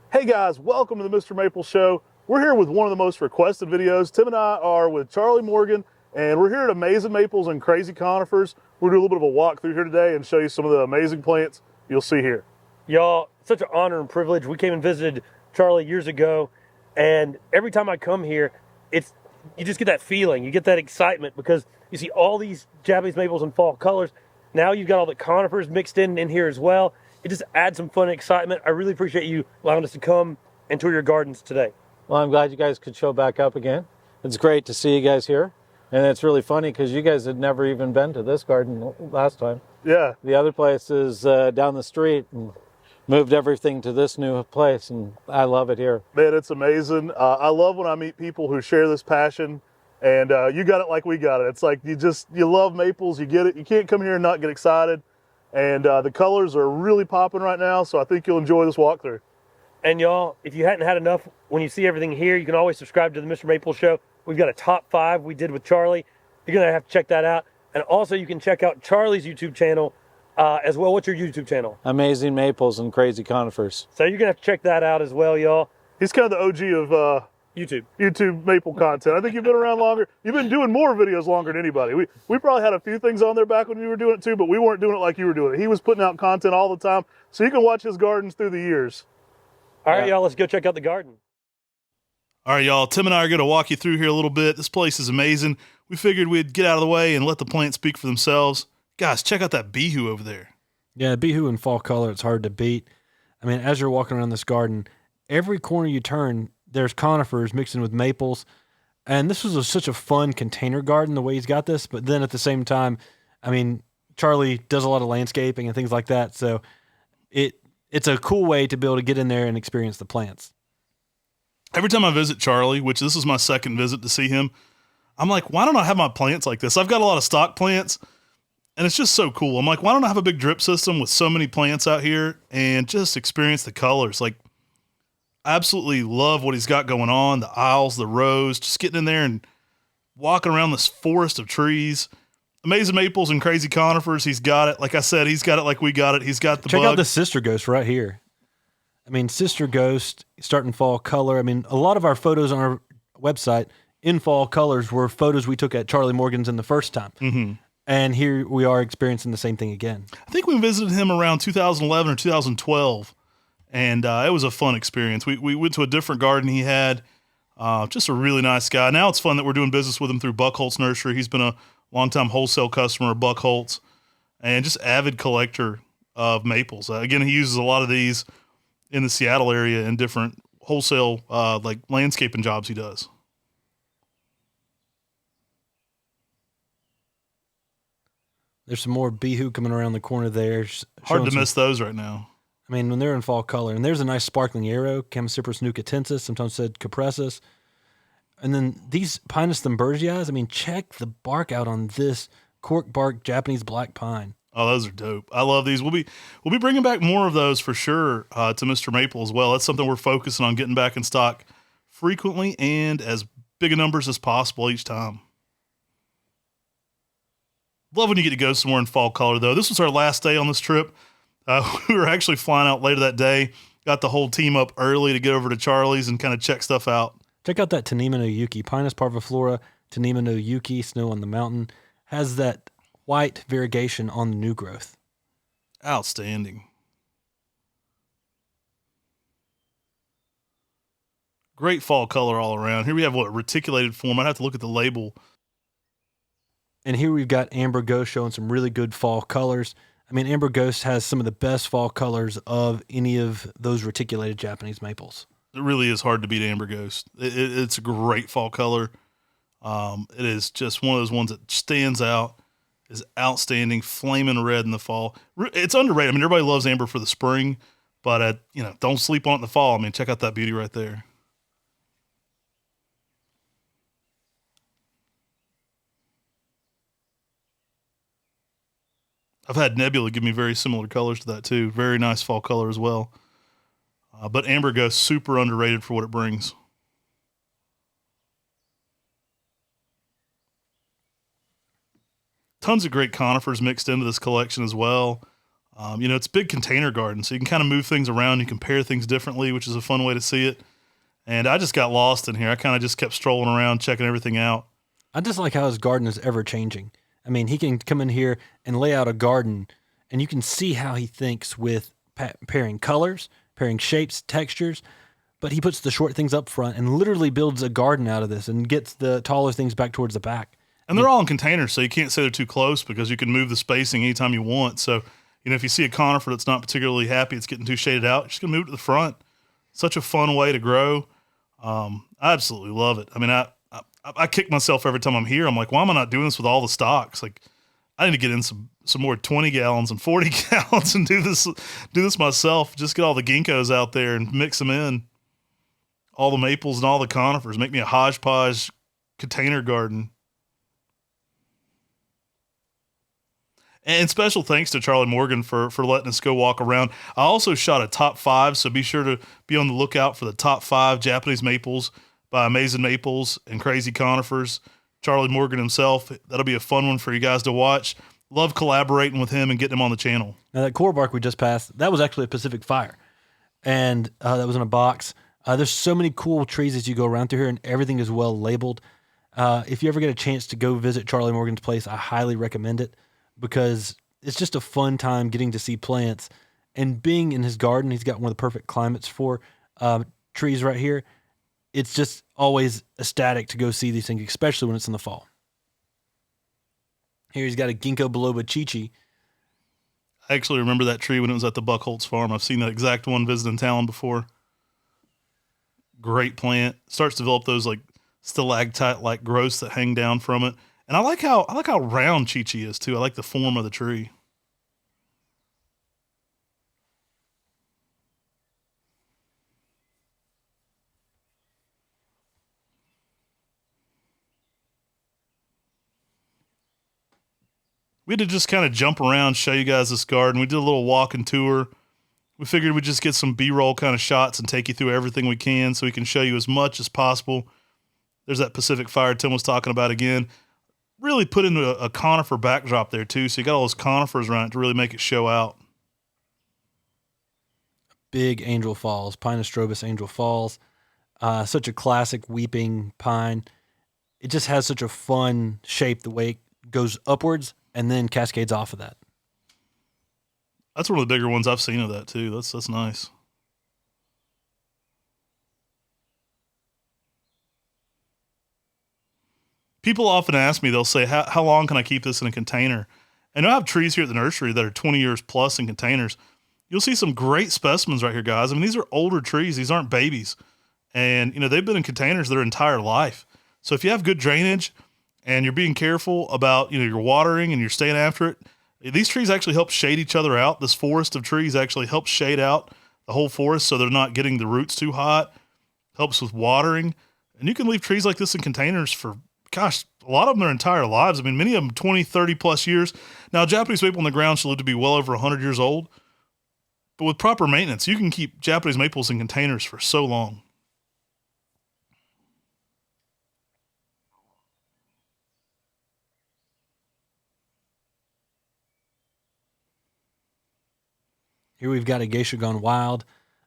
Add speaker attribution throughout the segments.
Speaker 1: Hey guys, welcome to the Mr. Maple Show. We're here with one of the most requested videos. Tim and I are with Charlie Morgan, and we're here at Amazing Maples and Crazy Conifers. We're doing a little bit of a walkthrough here today and show you some of the amazing plants you'll see here.
Speaker 2: Y'all, such an honor and privilege. We came and visited Charlie years ago, and every time I come here, you just get that feeling, you get that excitement because you see all these Japanese maples in fall colors. Now you've got all the conifers mixed in here as well. It just adds some fun and excitement. I really appreciate you allowing us to come and tour your gardens today.
Speaker 3: Well, I'm glad you guys could show back up again. It's great to see you guys here. And it's really funny because you guys had never even been to this garden last time.
Speaker 1: Yeah.
Speaker 3: The other place is down the street and moved everything to this new place, and I love it here.
Speaker 1: Man, it's amazing. I love when I meet people who share this passion, and you got it like we got it. It's like you love maples, you get it. You can't come here and not get excited. And the colors are really popping right now, so I think you'll enjoy this walkthrough.
Speaker 2: And y'all, if you hadn't had enough, when you see everything here, you can always subscribe to the Mr. Maple Show. We've got a top 5 we did with Charlie. You're going to have to check that out. And also you can check out Charlie's YouTube channel as well. What's your YouTube channel?
Speaker 3: Amazing Maples and Crazy Conifers.
Speaker 2: So you're going to have to check that out as well, y'all.
Speaker 1: He's kind of the OG of YouTube maple content. I think you've been around longer. You've been doing more videos longer than anybody. We probably had a few things on there back when you were doing it too, but we weren't doing it like you were doing it. He was putting out content all the time, so you can watch his gardens through the years.
Speaker 2: All right, y'all, let's go check out the garden.
Speaker 4: All right, y'all, Tim and I are going to walk you through here a little bit. This place is amazing. We figured we'd get out of the way and let the plants speak for themselves. Guys, check out that bihu over there.
Speaker 5: Yeah, bihu in fall color, it's hard to beat. I mean, as you're walking around this garden, every corner you turn, there's conifers mixed in with maples. And this was such a fun container garden, the way he's got this. But then at the same time, I mean, Charlie does a lot of landscaping and things like that. So it's a cool way to be able to get in there and experience the plants.
Speaker 4: Every time I visit Charlie, which this is my second visit to see him, I'm like, why don't I have my plants like this? I've got a lot of stock plants, and it's just so cool. I'm like, why don't I have a big drip system with so many plants out here and just experience the colors? Like, I absolutely love what he's got going on, the aisles, the rows, just getting in there and walking around this forest of trees. Amazing Maples and Crazy Conifers, he's got it. Like I said, he's got it like we got it. He's got the
Speaker 5: Check
Speaker 4: bug.
Speaker 5: out the Sister Ghost right here. I mean, Sister Ghost starting fall color. I mean, a lot of our photos on our website in fall colors were photos we took at Charlie Morgan's in the first time.
Speaker 4: Mm-hmm.
Speaker 5: And here we are experiencing the same thing again.
Speaker 4: I think we visited him around 2011 or 2012, and it was a fun experience. We went to a different garden he had. Just a really nice guy. Now it's fun that we're doing business with him through Buckholtz Nursery. He's been a longtime wholesale customer of Buckholtz and just avid collector of maples. Again, he uses a lot of these in the Seattle area and different wholesale like landscaping jobs he does.
Speaker 5: There's some more bihu coming around the corner there.
Speaker 4: Hard to miss those right now.
Speaker 5: I mean, when they're in fall color. And there's a nice sparkling arrow, Chamaecyparis nucatensis, sometimes said capressus. And then these Pinus thunbergias, I mean, check the bark out on this cork bark Japanese black pine.
Speaker 4: Oh, those are dope. I love these. We'll be bringing back more of those for sure to Mr. Maple as well. That's something we're focusing on getting back in stock frequently and as big a numbers as possible each time. Love when you get to go somewhere in fall color, though. This was our last day on this trip. We were actually flying out later that day. Got the whole team up early to get over to Charlie's and kind of check stuff out.
Speaker 5: Check out that Tanema no Yuki. Pinus parviflora, Tanema no Yuki, snow on the mountain. Has that white variegation on the new growth.
Speaker 4: Outstanding. Great fall color all around. Here we have what, reticulated form. I'd have to look at the label.
Speaker 5: And here we've got Amber Ghost showing some really good fall colors. I mean, Amber Ghost has some of the best fall colors of any of those reticulated Japanese maples.
Speaker 4: It really is hard to beat Amber Ghost. It's a great fall color. It is just one of those ones that stands out, is outstanding, flaming red in the fall. It's underrated. I mean, everybody loves amber for the spring, but don't sleep on it in the fall. I mean, check out that beauty right there. I've had Nebula give me very similar colors to that too. Very nice fall color as well. But Amber Ghost, super underrated for what it brings. Tons of great conifers mixed into this collection as well. It's a big container garden, so you can kind of move things around. You compare things differently, which is a fun way to see it. And I just got lost in here. I kind of just kept strolling around, checking everything out.
Speaker 5: I just like how his garden is ever changing. I mean, he can come in here and lay out a garden, and you can see how he thinks with pairing colors, pairing shapes, textures. But he puts the short things up front and literally builds a garden out of this and gets the taller things back towards the back.
Speaker 4: And they're all in containers, so you can't say they're too close because you can move the spacing anytime you want. So, if you see a conifer that's not particularly happy, it's getting too shaded out, you're just going to move it to the front. Such a fun way to grow. I absolutely love it. I mean, I kick myself every time I'm here. I'm like, why am I not doing this with all the stocks? Like, I need to get in some more 20 gallons and 40 gallons and do this myself. Just get all the ginkgos out there and mix them in. All the maples and all the conifers. Make me a hodgepodge container garden. And special thanks to Charlie Morgan for letting us go walk around. I also shot a top 5, so be sure to be on the lookout for the top 5 Japanese maples by Amazing Maples and Crazy Conifers. Charlie Morgan himself. That'll be a fun one for you guys to watch. Love collaborating with him and getting him on the channel.
Speaker 5: Now, that core bark we just passed, that was actually a Pacific Fire. And that was in a box. There's so many cool trees as you go around through here, and everything is well labeled. If you ever get a chance to go visit Charlie Morgan's place, I highly recommend it because it's just a fun time getting to see plants and being in his garden. He's got one of the perfect climates for trees right here. It's just always ecstatic to go see these things, especially when it's in the fall. Here he's got a ginkgo biloba chichi.
Speaker 4: I actually remember that tree when it was at the Buckholtz farm. I've seen that exact one visiting town before. Great plant. Starts to develop those like stalactite-like growths that hang down from it. And I like how round Chi-Chi is too. I like the form of the tree. We had to just kind of jump around, show you guys this garden. We did a little walking tour. We figured we'd just get some B-roll kind of shots and take you through everything we can so we can show you as much as possible. There's that Pacific Fire Tim was talking about again. Really put into a conifer backdrop there too, so you got all those conifers around it to really make it show out.
Speaker 5: Big Angel Falls, Pinostrobus Angel Falls. Such a classic weeping pine. It just has such a fun shape the way it goes upwards and then cascades off of that.
Speaker 4: That's one of the bigger ones I've seen of that too. That's nice. People often ask me, they'll say, how long can I keep this in a container? And I have trees here at the nursery that are 20 years plus in containers. You'll see some great specimens right here, guys. I mean, these are older trees. These aren't babies. And, they've been in containers their entire life. So if you have good drainage and you're being careful about, your watering and you're staying after it, these trees actually help shade each other out. This forest of trees actually helps shade out the whole forest so they're not getting the roots too hot. Helps with watering. And you can leave trees like this in containers for, gosh, a lot of them their entire lives. I mean, many of them 20, 30 plus years. Now, Japanese maple in the ground should live to be well over 100 years old. But with proper maintenance, you can keep Japanese maples in containers for so long.
Speaker 5: Here we've got a Geisha Gone Wild,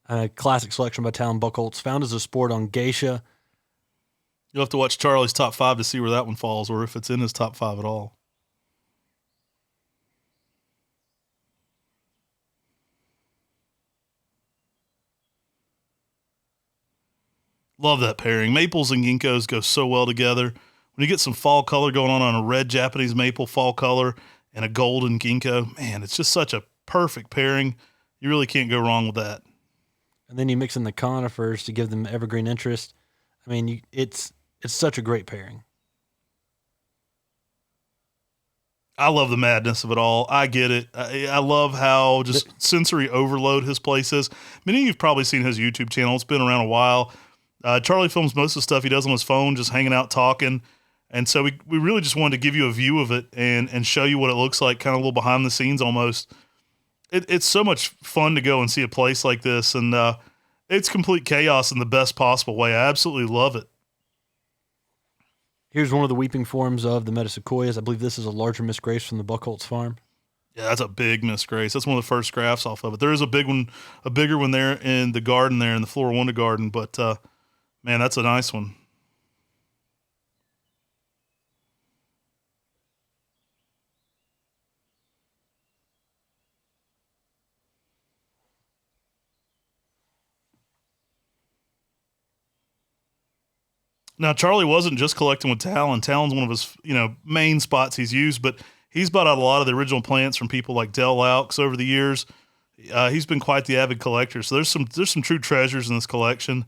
Speaker 5: a classic selection by Talon Buckholtz, found as a sport on Geisha.
Speaker 4: You'll have to watch Charlie's top 5 to see where that one falls or if it's in his top 5 at all. Love that pairing. Maples and ginkgos go so well together. When you get some fall color going on a red Japanese maple fall color and a golden ginkgo, man, it's just such a perfect pairing. You really can't go wrong with that.
Speaker 5: And then you mix in the conifers to give them evergreen interest. I mean, it's such a great pairing.
Speaker 4: I love the madness of it all. I get it. I love how just sensory overload his place is. Many of you have probably seen his YouTube channel. It's been around a while. Charlie films most of the stuff he does on his phone, just hanging out, talking. And so we really just wanted to give you a view of it and show you what it looks like, kind of a little behind the scenes almost. It's so much fun to go and see a place like this, and it's complete chaos in the best possible way. I absolutely love it.
Speaker 5: Here's one of the weeping forms of the Metasequoias. I believe this is a larger Miss Grace from the Buckholtz farm.
Speaker 4: Yeah, that's a big Miss Grace. That's one of the first grafts off of it. There is a big one, a bigger one there in the garden there in the Flora Wonder garden, but man, that's a nice one. Now, Charlie wasn't just collecting with Talon. Talon's one of his, main spots he's used, but he's bought out a lot of the original plants from people like Del Laux over the years. He's been quite the avid collector. So there's some true treasures in this collection.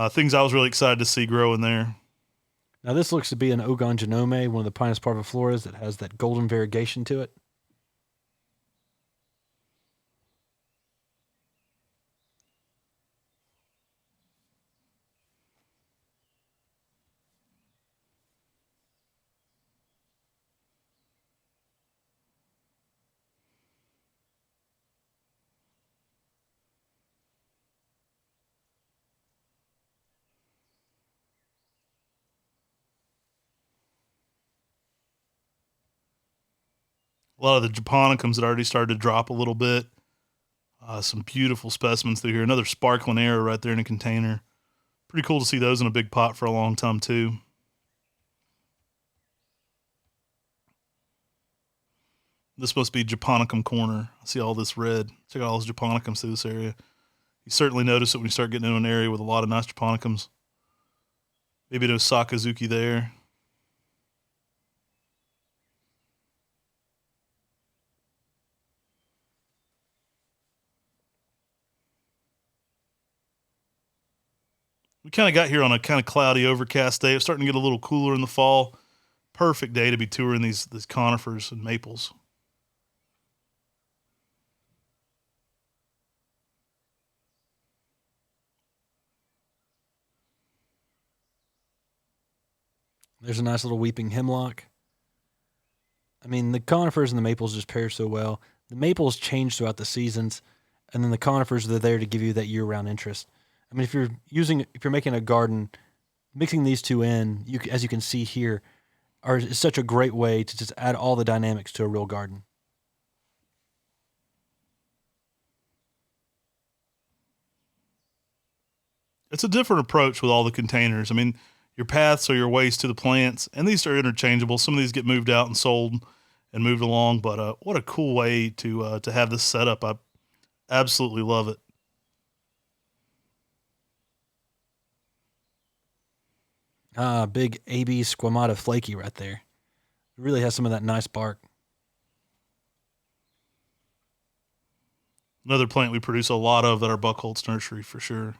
Speaker 4: Things I was really excited to see grow in there.
Speaker 5: Now this looks to be an Ogon Genome, one of the Pinus parvifloras that has that golden variegation to it.
Speaker 4: A lot of the Japonicums that already started to drop a little bit. Some beautiful specimens through here. Another sparkling arrow right there in a container. Pretty cool to see those in a big pot for a long time too. This must be Japonicum corner. I see all this red. Check out all those Japonicums through this area. You certainly notice it when you start getting into an area with a lot of nice Japonicums. Maybe no Sakazuki there. We kind of got here on a kind of cloudy, overcast day. It's starting to get a little cooler in the fall. Perfect day to be touring these conifers and maples.
Speaker 5: There's a nice little weeping hemlock. I mean, the conifers and the maples just pair so well. The maples change throughout the seasons, and then the conifers are there to give you that year-round interest. I mean, if you're making a garden, mixing these two in, as you can see here, is such a great way to just add all the dynamics to a real garden.
Speaker 4: It's a different approach with all the containers. I mean, your paths are your ways to the plants, and these are interchangeable. Some of these get moved out and sold and moved along, but what a cool way to have this set up. I absolutely love it.
Speaker 5: Big AB squamata flaky right there. It really has some of that nice bark.
Speaker 4: Another plant we produce a lot of at our Buckholtz nursery for sure.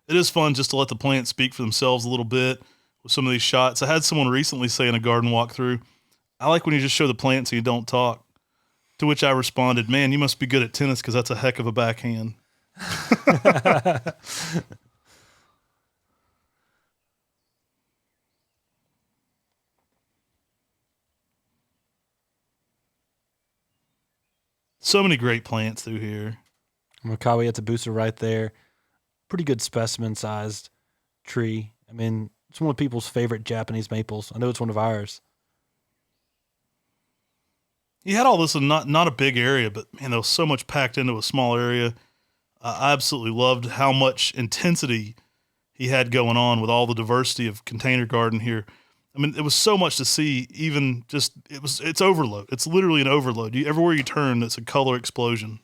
Speaker 4: It is fun just to let the plants speak for themselves a little bit with some of these shots. I had someone recently say in a garden walkthrough, I like when you just show the plants and you don't talk. To which I responded, man, you must be good at tennis because that's a heck of a backhand. So many great plants through here.
Speaker 5: Makawi Atabusa right there. Pretty good specimen-sized tree. I mean, it's one of people's favorite Japanese maples. I know it's one of ours.
Speaker 4: He had all this in not a big area, but man, there was so much packed into a small area. I absolutely loved how much intensity he had going on with all the diversity of container garden here. I mean, it was so much to see. Even just it's overload. It's literally an overload. Everywhere you turn, it's a color explosion.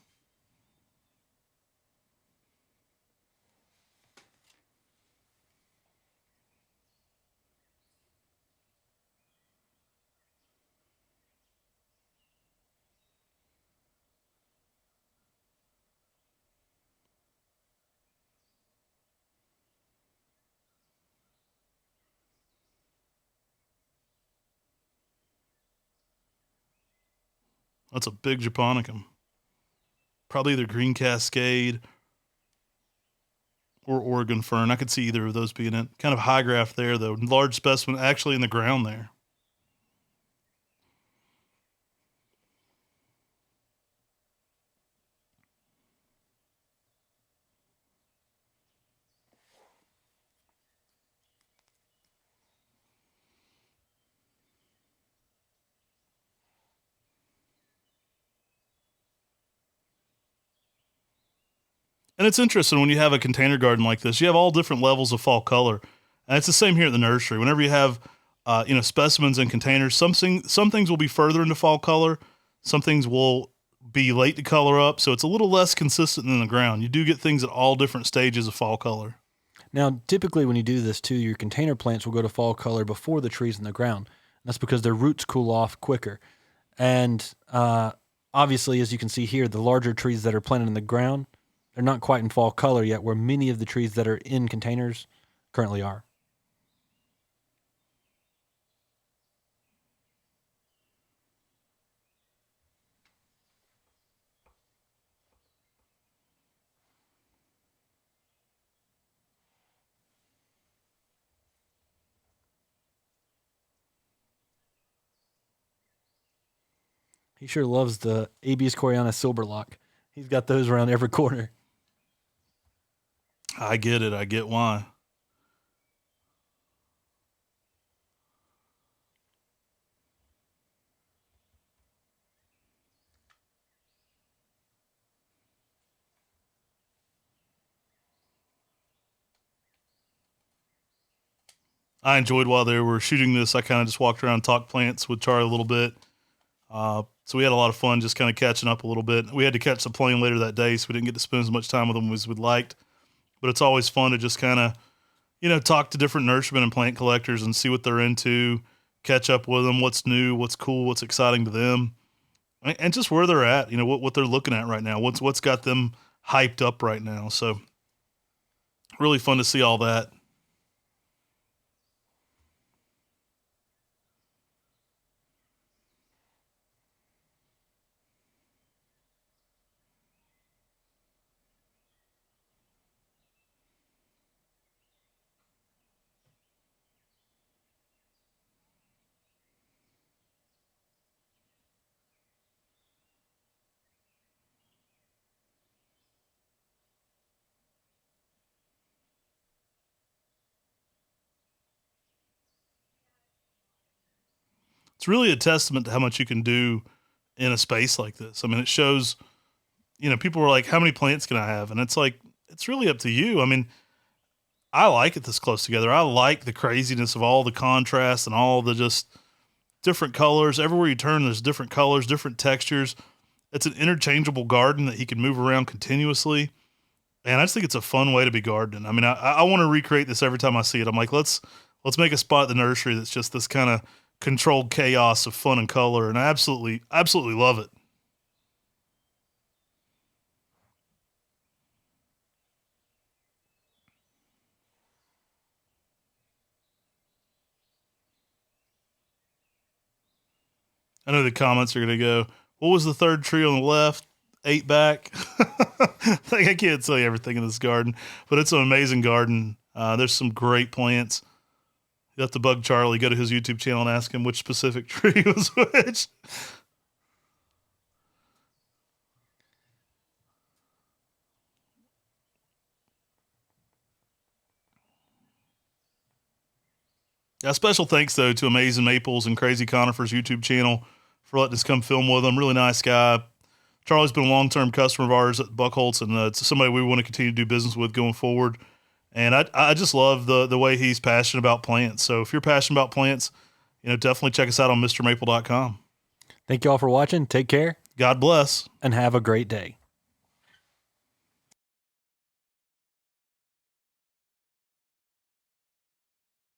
Speaker 4: That's a big Japonicum. Probably either Green Cascade or Oregon Fern. I could see either of those being it. Kind of high graft there, though. Large specimen actually in the ground there. And it's interesting when you have a container garden like this, you have all different levels of fall color. And it's the same here at the nursery. Whenever you have, specimens in containers, some things will be further into fall color. Some things will be late to color up. So it's a little less consistent than the ground. You do get things at all different stages of fall color.
Speaker 5: Now, typically when you do this too, your container plants will go to fall color before the trees in the ground. That's because their roots cool off quicker. And obviously, as you can see here, the larger trees that are planted in the ground, they're not quite in fall color yet, where many of the trees that are in containers currently are. He sure loves the Abies Coreana Silberlock. He's got those around every corner.
Speaker 4: I get it. I get why. I enjoyed while they were shooting this. I kind of just walked around and talked plants with Charlie a little bit. So we had a lot of fun just kind of catching up a little bit. We had to catch the plane later that day, so we didn't get to spend as much time with them as we'd liked. But it's always fun to just kind of, talk to different nurserymen and plant collectors and see what they're into, catch up with them, what's new, what's cool, what's exciting to them, and just where they're at, what they're looking at right now, what's got them hyped up right now. So really fun to see all that. It's really a testament to how much you can do in a space like this. I mean, it shows, people were like, how many plants can I have? And it's like, it's really up to you. I mean, I like it this close together. I like the craziness of all the contrast and all the just different colors. Everywhere you turn, there's different colors, different textures. It's an interchangeable garden that he can move around continuously. And I just think it's a fun way to be gardening. I mean, I want to recreate this every time I see it. I'm like, let's make a spot at the nursery that's just this kind of controlled chaos of fun and color. And I absolutely love it. I know the comments are going to go, what was the third tree on the left? 8 back. I can't tell you everything in this garden, but it's an amazing garden. There's some great plants. You have to bug Charlie, go to his YouTube channel and ask him which specific tree was which. Yeah, special thanks, though, to Amazing Maples and Crazy Conifers YouTube channel for letting us come film with him. Really nice guy. Charlie's been a long-term customer of ours at Buckholz, and it's somebody we want to continue to do business with going forward. And I just love the way he's passionate about plants. So if you're passionate about plants, definitely check us out on MrMaple.com.
Speaker 5: Thank you all for watching. Take care.
Speaker 4: God bless.
Speaker 5: And have a great day.